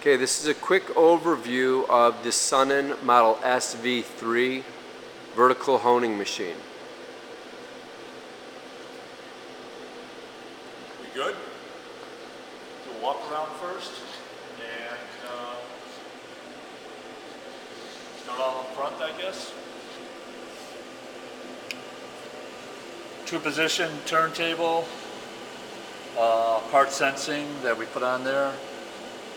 Okay, this is a quick overview of the Sunnen model SV-3 vertical honing machine. We good? Do a walk around first and start all up front, I guess. Two position turntable, part sensing that we put on there.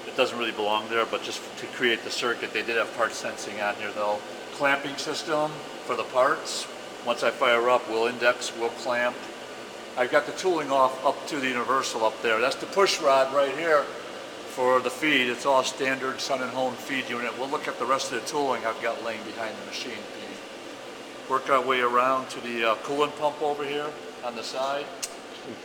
It doesn't really belong there, but just to create the circuit, they did have part sensing on here though. Clamping system for the parts. Once I fire up, we'll index, we'll clamp. I've got the tooling off up to the universal up there. That's the push rod right here for the feed. It's all standard Sunnen honed feed unit. We'll look at the rest of the tooling I've got laying behind the machine. Work our way around to the coolant pump over here on the side.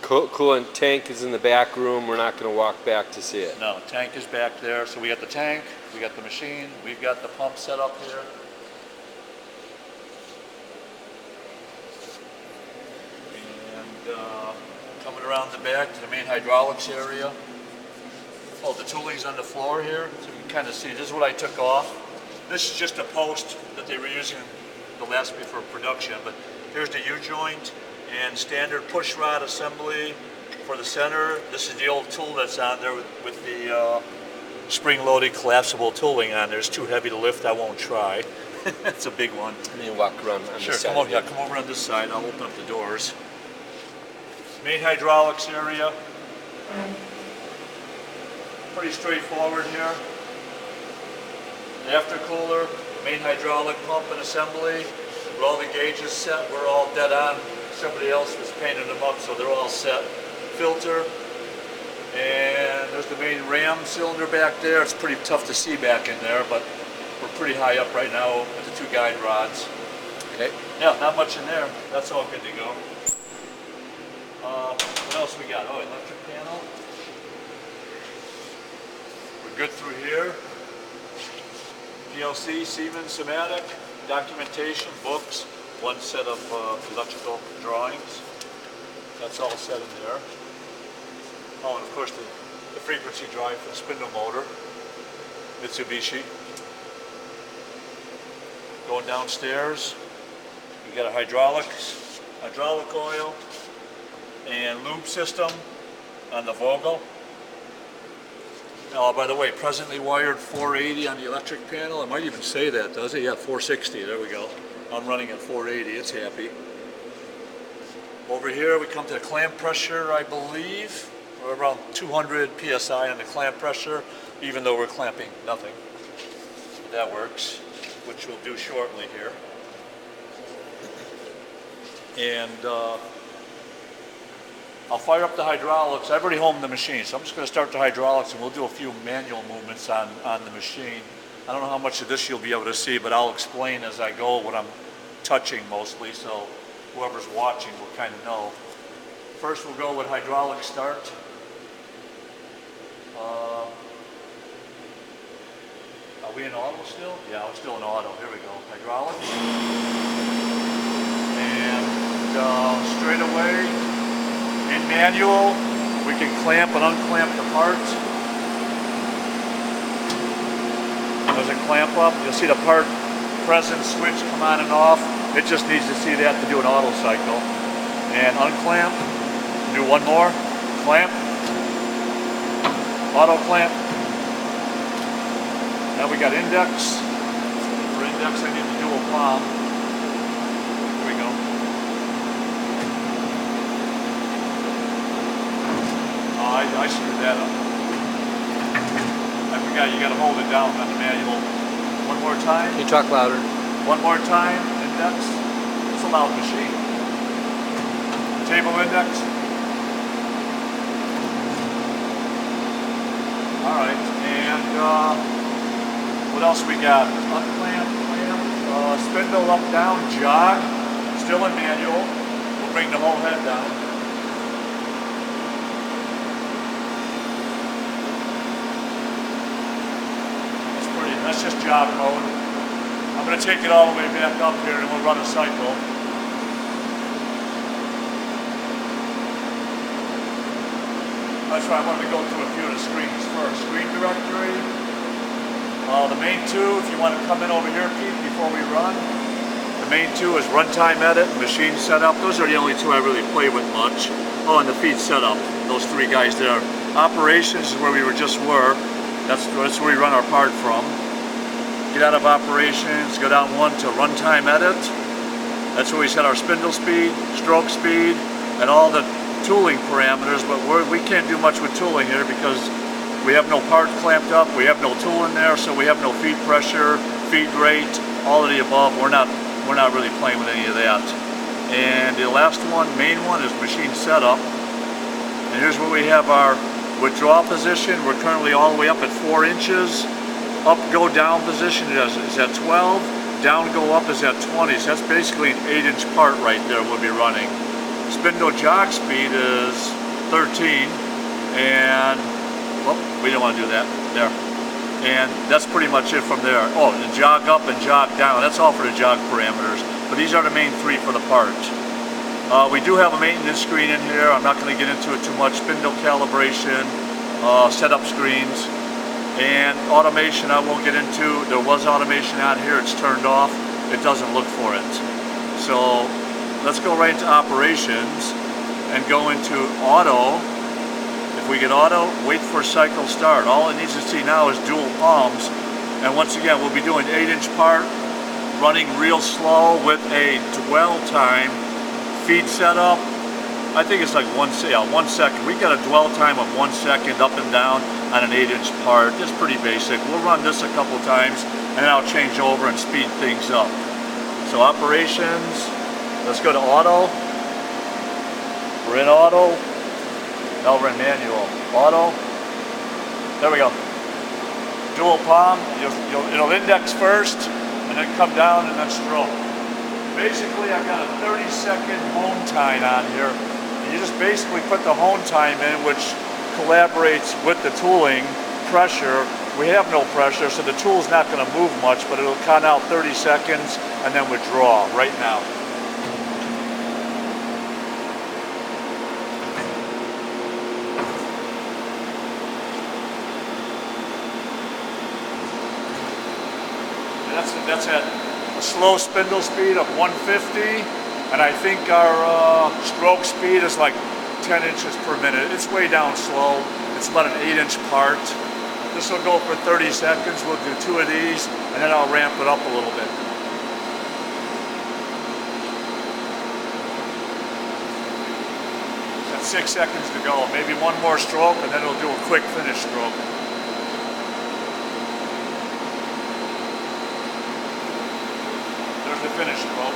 Coolant tank is in the back room. We're not going to walk back to see it. No, tank is back there. So we got the tank, we got the machine, we've got the pump set up here. And coming around the back to the main hydraulics area. Oh, the tooling's on the floor here, so you can kind of see. This is what I took off. This is just a post that they were using to last me for production, but here's the U-joint and standard push rod assembly for the center. This is the old tool that's on there with the spring-loaded collapsible tooling on there. It's too heavy to lift. I won't try. It's a big one. And you walk around on Sure, this side. come over on this side. I'll open up the doors. Main hydraulics area. Pretty straightforward here. Aftercooler, main hydraulic pump and assembly. With all the gauges set, we're all dead on. Somebody else was painting them up, so they're all set. Filter, and there's the main ram cylinder back there. It's pretty tough to see back in there, but we're pretty high up right now with the two guide rods. Okay. Yeah, not much in there. That's all good to go. What else we got? Oh, electric panel. We're good through here. PLC, Siemens, Somatic, documentation, books, one set of electrical drawings. That's all set in there. Oh, and of course the frequency drive for the spindle motor, Mitsubishi. Going downstairs, we got a hydraulic oil, and lube system on the Vogel. Oh, by the way, presently wired 480 on the electric panel. It might even say that, does it? Yeah, 460, there we go. I'm running at 480, it's happy. Over here we come to the clamp pressure, I believe. We're around 200 PSI on the clamp pressure, even though we're clamping nothing. That works, which we'll do shortly here. And I'll fire up the hydraulics. I've already homed the machine, so I'm just going to start the hydraulics and we'll do a few manual movements on the machine. I don't know how much of this you'll be able to see, but I'll explain as I go what I'm touching mostly, so whoever's watching will kind of know. First we'll go with hydraulic start. Are we in auto still? Yeah, we're still in auto. Here we go. Hydraulics. And straight away, in manual, we can clamp and unclamp the parts. As it clamp up, you'll see the part present switch come on and off. It just needs to see that to do an auto cycle. And unclamp, do one more, clamp, auto clamp. Now we got index. For index I need to do a palm. Here we go. Oh, I screwed that up. I forgot you gotta hold it down on the manual. One more time. Can you talk louder? One more time, index. It's a loud machine. Table index. Alright, and what else we got? Unclamp, clamp, spindle up, down, jog. Still in manual. We'll bring the whole head down. That's just jog mode. I'm going to take it all the way back up here and we'll run a cycle. That's why I wanted to go through a few of the screens first. Screen directory, The main two, if you want to come in over here, Pete, before we run, the main two is runtime edit and machine setup. Those are the only two I really play with much. Oh, and the feed setup, those three guys there. Operations is where we just were. That's where we run our part from. Get out of operations, go down one to runtime edit. That's where we set our spindle speed, stroke speed, and all the tooling parameters, but we can't do much with tooling here because we have no part clamped up, we have no tool in there, so we have no feed pressure, feed rate, all of the above. We're not really playing with any of that. And the last one, main one, is machine setup. And here's where we have our withdrawal position. We're currently all the way up at 4 inches. Up, go down position is at 12. Down, go up is at 20. So that's basically an 8-inch part right there we'll be running. Spindle jog speed is 13. And, well, we don't want to do that. There. And that's pretty much it from there. Oh, the jog up and jog down. That's all for the jog parameters. But these are the main three for the part. We do have a maintenance screen in here. I'm not going to get into it too much. Spindle calibration, setup screens, and automation I won't get into. There was automation on here. It's turned off. It doesn't look for it. So let's go right into operations and go into auto. If we get auto, wait for cycle start. All it needs to see now is dual palms. And once again, we'll be doing 8-inch part, running real slow with a dwell time. Feed setup, I think it's like 1 second. We got a dwell time of 1 second up and down on an 8-inch part. It's pretty basic. We'll run this a couple times and then I'll change over and speed things up. So operations, let's go to auto. We're in auto. Now we're in manual. Auto. There we go. Dual palm. It'll index first and then come down and then stroke. Basically, I've got a 30-second hone time on here. And you just basically put the hone time in, which collaborates with the tooling pressure. We have no pressure, so the tool's not going to move much, but it'll count out 30 seconds and then withdraw right now. That's at a slow spindle speed of 150, and I think our stroke speed is like 10 inches per minute. It's way down slow. It's about an 8-inch part. This will go for 30 seconds. We'll do 2 of these, and then I'll ramp it up a little bit. That's 6 seconds to go. Maybe one more stroke, and then it'll do a quick finish stroke. The finish stroke.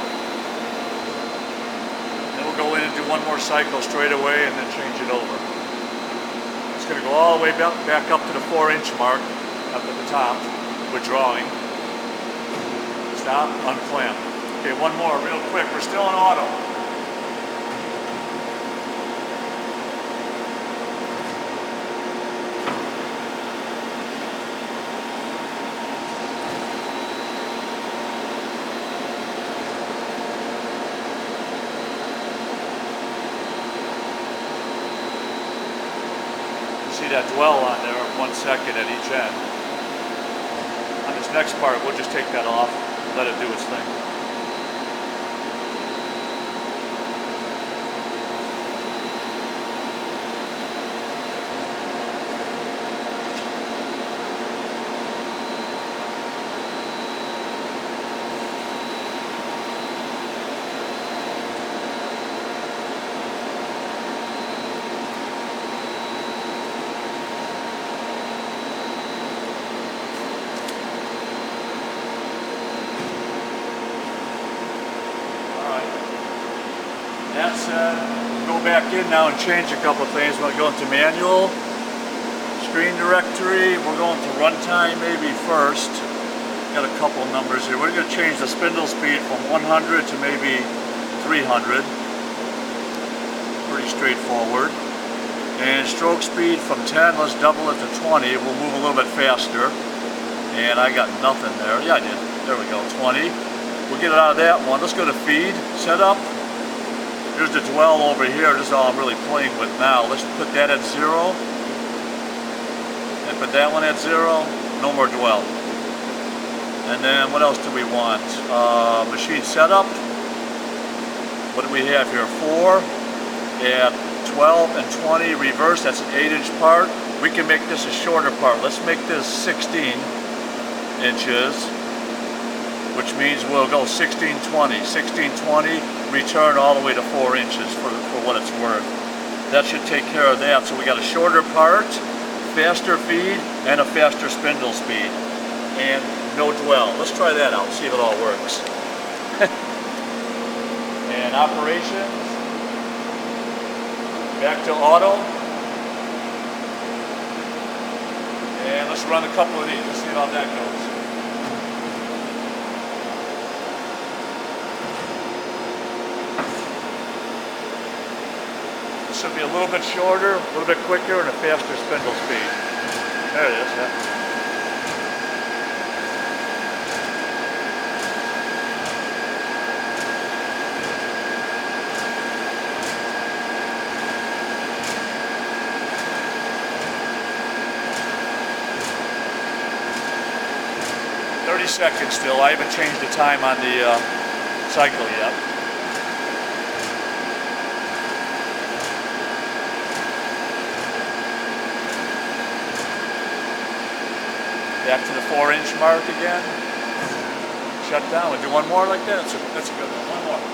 Then we'll go in and do one more cycle straight away and then change it over. It's going to go all the way back up to the 4-inch mark up at the top, withdrawing. Stop, unclamp. Okay, one more real quick. We're still in auto. See that dwell on there, 1 second at each end. On this next part, we'll just take that off, let it do its thing. That said, go back in now and change a couple of things. We're going to go into manual, screen directory. We're going to runtime maybe first. Got a couple of numbers here. We're going to change the spindle speed from 100 to maybe 300. Pretty straightforward. And stroke speed from 10, let's double it to 20. We'll move a little bit faster. And I got nothing there. Yeah, I did. There we go, 20. We'll get it out of that one. Let's go to feed, setup. Here's the dwell over here. This is all I'm really playing with now. Let's put that at 0. And put that one at 0. No more dwell. And then what else do we want? Machine setup. What do we have here? 4 at 12 and 20 reverse. That's an 8-inch part. We can make this a shorter part. Let's make this 16 inches, which means we'll go 1620. 1620, return all the way to 4 inches for what it's worth. That should take care of that. So we got a shorter part, faster feed, and a faster spindle speed. And no dwell. Let's try that out, see if it all works. And operations, back to auto. And let's run a couple of these, let's see how that goes. This should be a little bit shorter, a little bit quicker, and a faster spindle speed. There it is, yeah. 30 seconds still. I haven't changed the time on the cycle yet. Back to the 4-inch mark again. Shut down. We'll do one more like that. That's a good one. One more.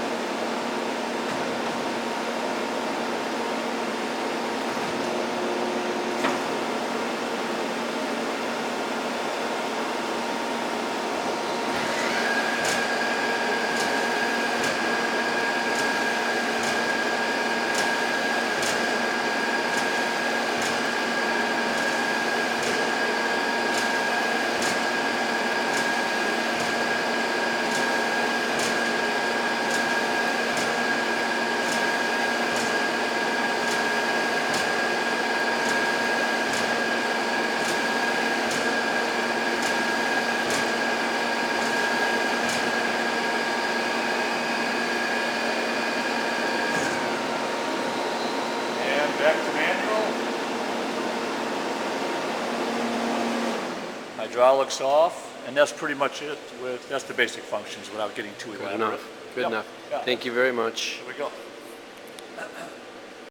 Back to manual. Hydraulics off, and that's pretty much it. That's the basic functions without getting too elaborate. Good enough. Good enough. Yeah. Thank you very much. Here we go.